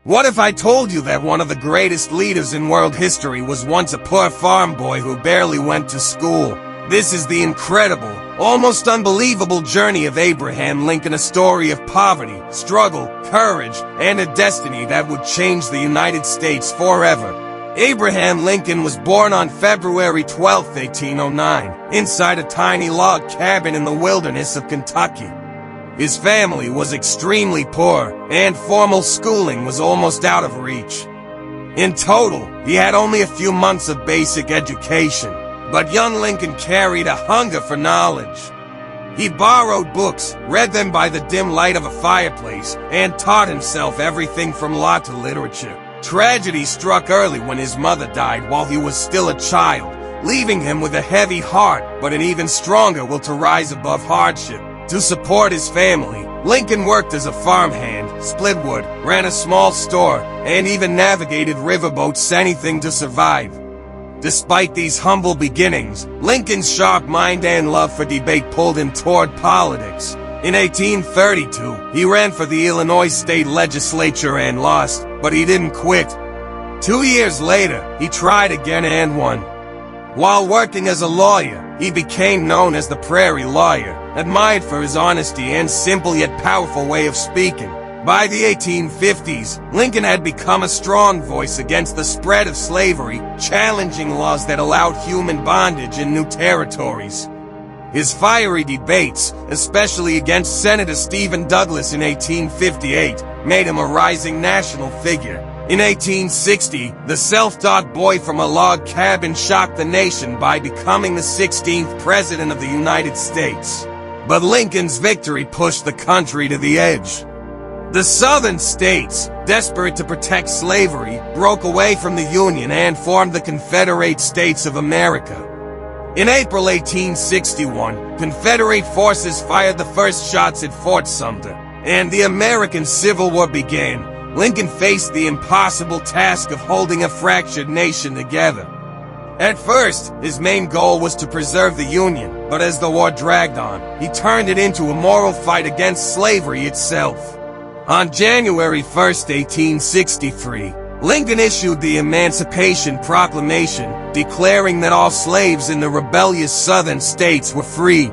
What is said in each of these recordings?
What if I told you that one of the greatest leaders in world history was once a poor farm boy who barely went to school? This is the incredible, almost unbelievable journey of Abraham Lincoln, a story of poverty, struggle, courage, and a destiny that would change the United States forever. Abraham Lincoln was born on February 12, 1809, inside a tiny log cabin in the wilderness of Kentucky. His family was extremely poor, and formal schooling was almost out of reach. In total, he had only a few months of basic education, but young Lincoln carried a hunger for knowledge. He borrowed books, read them by the dim light of a fireplace, and taught himself everything from law to literature. Tragedy struck early when his mother died while he was still a child, leaving him with a heavy heart but an even stronger will to rise above hardship. To support his family, Lincoln worked as a farmhand, split wood, ran a small store, and even navigated riverboats, anything to survive. Despite these humble beginnings, Lincoln's sharp mind and love for debate pulled him toward politics. In 1832, he ran for the Illinois state legislature and lost, but he didn't quit. 2 years later, he tried again and won. While working as a lawyer, he became known as the Prairie Lawyer, admired for his honesty and simple yet powerful way of speaking. By the 1850s, Lincoln had become a strong voice against the spread of slavery, challenging laws that allowed human bondage in new territories. His fiery debates, especially against Senator Stephen Douglas in 1858, made him a rising national figure. In 1860, the self-taught boy from a log cabin shocked the nation by becoming the 16th President of the United States. But Lincoln's victory pushed the country to the edge. The Southern states, desperate to protect slavery, broke away from the Union and formed the Confederate States of America. In April 1861, Confederate forces fired the first shots at Fort Sumter, and the American Civil War began. Lincoln faced the impossible task of holding a fractured nation together. At first, his main goal was to preserve the Union, but as the war dragged on, he turned it into a moral fight against slavery itself. On January 1, 1863, Lincoln issued the Emancipation Proclamation, declaring that all slaves in the rebellious Southern states were free.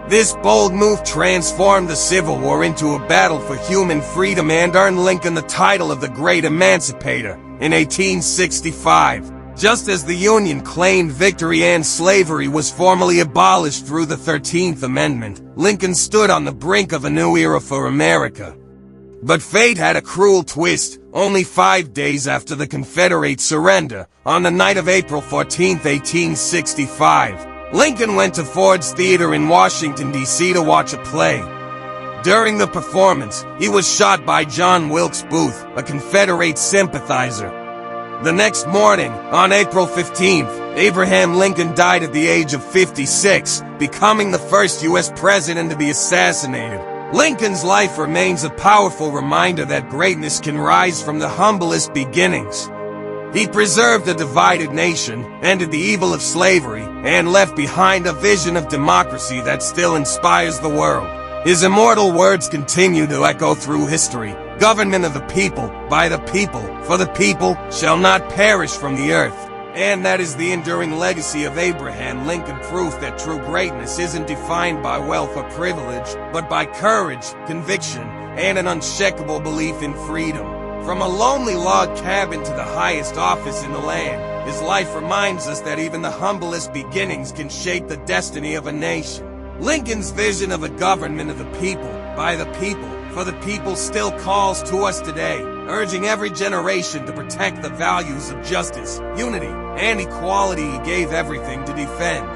This bold move transformed the Civil War into a battle for human freedom and earned Lincoln the title of the Great Emancipator in 1865. Just as the Union claimed victory and slavery was formally abolished through the 13th Amendment, Lincoln stood on the brink of a new era for America. But fate had a cruel twist. Only 5 days after the Confederate surrender, on the night of April 14, 1865, Lincoln went to Ford's Theater in Washington, D.C. to watch a play. During the performance, he was shot by John Wilkes Booth, a Confederate sympathizer. The next morning, on April 15th, Abraham Lincoln died at the age of 56, becoming the first U.S. president to be assassinated. Lincoln's life remains a powerful reminder that greatness can rise from the humblest beginnings. He preserved a divided nation, ended the evil of slavery, and left behind a vision of democracy that still inspires the world. His immortal words continue to echo through history. Government of the people, by the people, for the people, shall not perish from the earth. And that is the enduring legacy of Abraham Lincoln, proof that true greatness isn't defined by wealth or privilege, but by courage, conviction, and an unshakable belief in freedom. From a lonely log cabin to the highest office in the land, his life reminds us that even the humblest beginnings can shape the destiny of a nation. Lincoln's vision of a government of the people, by the people, for the people still calls to us today, urging every generation to protect the values of justice, unity, and equality he gave everything to defend.